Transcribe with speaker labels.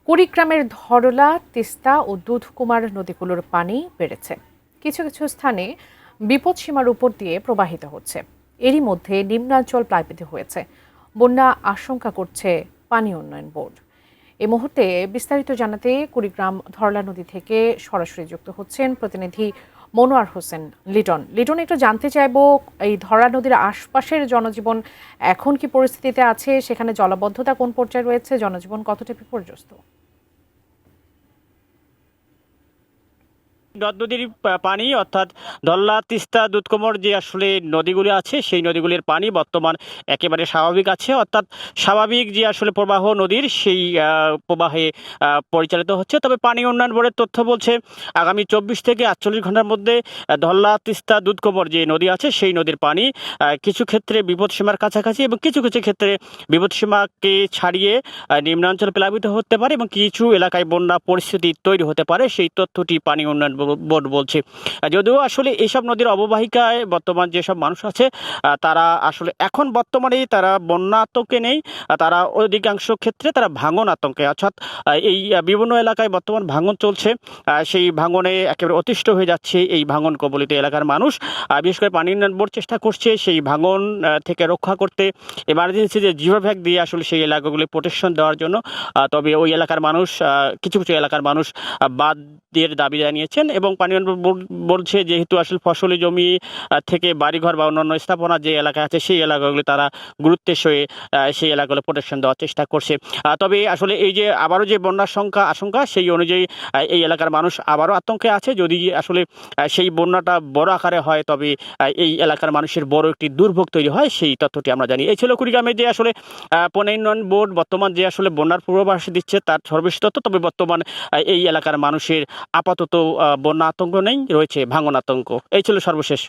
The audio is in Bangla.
Speaker 1: কুড়িগ্রামের ধরলা, তিস্তা ও দুধকুমার নদীগুলোর পানি বেড়েছে। কিছু কিছু স্থানে বিপদসীমার উপর দিয়ে প্রবাহিত হচ্ছে। এরই মধ্যে নিম্নাঞ্চল প্লাবিত হয়েছে। বন্যা আশঙ্কা করছে পানি উন্নয়ন বোর্ড। এই মুহূর্তে বিস্তারিত জানাতে কুড়িগ্রাম ধরলা নদী থেকে সরাসরি যুক্ত হচ্ছেন প্রতিনিধি মনোয়ার হোসেন লিটন। লিটন, একটু জানতে চাইবো, এই ধরলা নদীর আশপাশের জনজীবন এখন কি পরিস্থিতিতে আছে? সেখানে জলাবদ্ধতা কোন পর্যায়ে রয়েছে? জনজীবন কতটা বিপর্যস্ত?
Speaker 2: নদ নদীর পানি অর্থাৎ ধল্লা, তিস্তা, দুধকুমার যে আসলে নদীগুলি আছে সেই নদীগুলির পানি বর্তমান একেবারে স্বাভাবিক আছে, অর্থাৎ স্বাভাবিক যে আসলে প্রবাহ নদীর সেই প্রবাহে পরিচালিত হচ্ছে। তবে পানি উন্নয়ন বোর্ডের তথ্য বলছে আগামী 24 থেকে 48 ঘন্টার মধ্যে ধল্লা, তিস্তা, দুধকুমার যে নদী আছে সেই নদীর পানি কিছু ক্ষেত্রে বিপদসীমার কাছাকাছি এবং কিছু কিছু ক্ষেত্রে বিপদসীমাকে ছাড়িয়ে নিম্নাঞ্চল প্লাবিত হতে পারে এবং কিছু এলাকায় বন্যা পরিস্থিতি তৈরি হতে পারে। সেই তথ্যটি পানি উন্নয়ন বোর্ড বলছে। যদিও আসলে এইসব নদীর অববাহিকায় বর্তমান যেসব মানুষ আছে তারা আসলে এখন বর্তমানে তারা বন্যা আতঙ্কে নেই, তারা অধিকাংশ ক্ষেত্রে তারা ভাঙন আতঙ্কে, অর্থাৎ এই বিভিন্ন এলাকায় বর্তমান ভাঙন চলছে। সেই ভাঙনে একেবারে অতিষ্ঠ হয়ে যাচ্ছে এই ভাঙন কবলিত এলাকার মানুষ। বিশেষ করে পানি উন্নয়ন বোর্ড চেষ্টা করছে সেই ভাঙন থেকে রক্ষা করতে এমার্জেন্সি যে জিও ব্যাগ দিয়ে আসলে সেই এলাকাগুলি প্রোটেকশন দেওয়ার জন্য। তবে ওই এলাকার মানুষ, কিছু কিছু এলাকার মানুষ বাদ দিয়ে দাবি জানিয়েছেন এবং পানি উন্নয়ন বোর্ড বলছে যেহেতু আসলে ফসলি জমি থেকে বাড়িঘর বা অন্যান্য স্থাপনা যে এলাকা আছে সেই এলাকাগুলি তারা গুরুত্বের সঙ্গে সেই এলাকাগুলো প্রোটেকশন দেওয়ার চেষ্টা করছে। তবে আসলে এই যে আবারও যে বন্যার আশঙ্কা সেই অনুযায়ী এই এলাকার মানুষ আবারও আতঙ্কে আছে। যদি আসলে সেই বন্যাটা বড় আকারে হয় তবে এই এলাকার মানুষের বড় একটি দুর্ভোগ তৈরি হয়, সেই তথ্যটি আমরা জানি। এই ছিল কুড়িগ্রামে যে আসলে পানি উন্নয়ন বোর্ড বর্তমান যে আসলে বন্যার পূর্বাভাস দিচ্ছে তার সর্বশেষ তথ্য। তবে বর্তমান এই এলাকার মানুষের আপাতত বন্যা আতঙ্ক নেই, রয়েছে ভাঙন আতঙ্ক। এই ছিল সর্বশেষ।